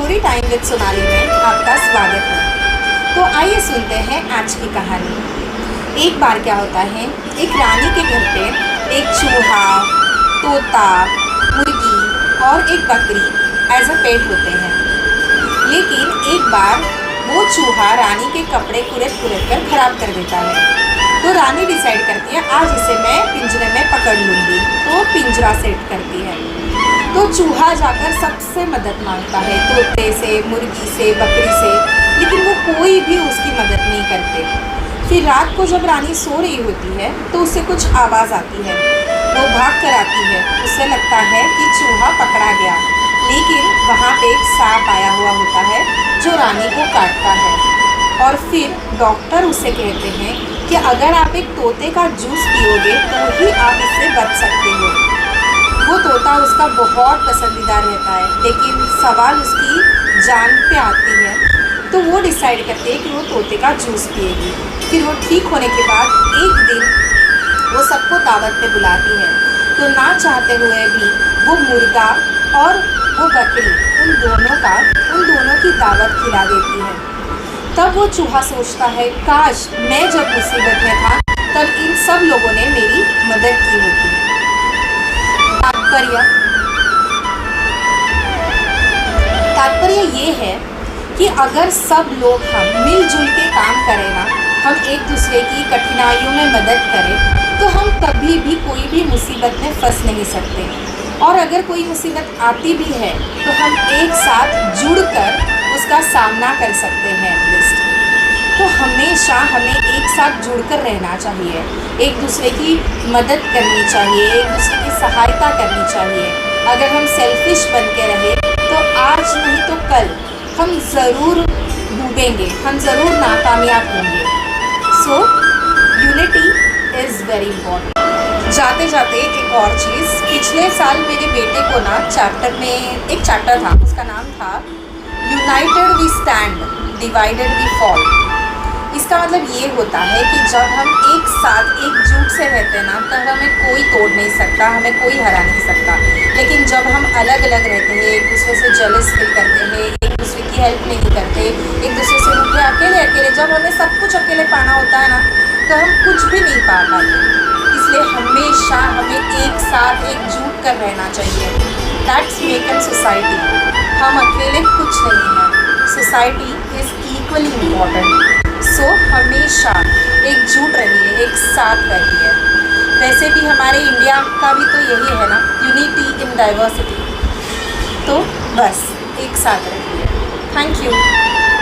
Story time with Sonali में आपका स्वागत है। तो आइए सुनते हैं आज की कहानी। एक बार क्या होता है, एक रानी के घर पे एक चूहा, तोता, मुर्गी और एक बकरी एज अ पेट होते हैं। लेकिन एक बार वो चूहा रानी के कपड़े कुरेद कर ख़राब कर देता है। तो रानी डिसाइड करती है आज इसे मैं पिंजरे में पकड़ लूँगी। तो पिंजरा सेट करती है। तो चूहा जाकर सबसे मदद मांगता है, तोते से, मुर्गी से, बकरी से, लेकिन वो कोई भी उसकी मदद नहीं करते। फिर रात को जब रानी सो रही होती है तो उसे कुछ आवाज़ आती है। वो भाग कर आती है। उसे लगता है कि चूहा पकड़ा गया, लेकिन वहाँ पे एक सांप आया हुआ होता है जो रानी को काटता है। और फिर डॉक्टर उसे कहते हैं कि अगर आप एक तोते का जूस पियोगे तो ही आप इससे बच सकते हो। वो तोता उसका बहुत पसंदीदा रहता है, लेकिन सवाल उसकी जान पे आती है। तो वो डिसाइड करते हैं कि वो तोते का जूस पिएगी। फिर वो ठीक होने के बाद एक दिन वो सबको दावत पे बुलाती है। तो ना चाहते हुए भी वो मुर्गा और वो बकरी उन दोनों की दावत खिला देती है। तब वो चूहा सोचता है, काश मैं जब मुसीबत में था तब इन सब लोगों ने मेरी मदद की होती। तात्पर्य ये है कि अगर सब लोग हम मिलजुल के काम करें ना, हम एक दूसरे की कठिनाइयों में मदद करें, तो हम कभी भी कोई भी मुसीबत में फंस नहीं सकते। और अगर कोई मुसीबत आती भी है तो हम एक साथ जुड़कर उसका सामना कर सकते हैं एटलीस्ट। तो हमेशा हमें एक साथ जुड़कर रहना चाहिए, एक दूसरे की मदद करनी चाहिए, एक दूसरे की सहायता करनी चाहिए। अगर हम सेल्फिश बन के रहे तो आज नहीं तो कल हम ज़रूर डूबेंगे, हम ज़रूर नाकामयाब होंगे। सो यूनिटी इज़ वेरी इम्पॉर्टेंट। जाते जाते एक और चीज़, पिछले साल मेरे बेटे को ना एक चैप्टर था, उसका नाम था united we stand, divided we fall. इसका मतलब ये होता है कि जब हम एक साथ एकजुट से रहते हैं ना, तब हमें कोई तोड़ नहीं सकता, हमें कोई हरा नहीं सकता। लेकिन जब हम अलग अलग रहते हैं, एक दूसरे से जेलस फील करते हैं, एक दूसरे की हेल्प नहीं करते, एक दूसरे से रूठे अकेले जब हमें सब कुछ अकेले पाना होता है ना, तो हम कुछ भी नहीं पा पाते। इसलिए हमेशा हमें एक साथ एकजुट कर रहना चाहिए। That's make an society. हम अकेले कुछ नहीं हैं, सोसाइटी इज़ इक्वली इम्पॉर्टेंट। सो हमेशा एकजुट रहिए, एक साथ रहिए। वैसे भी हमारे इंडिया का भी तो यही है ना, यूनिटी इन डाइवर्सिटी। तो बस एक साथ रहिए। Thank you.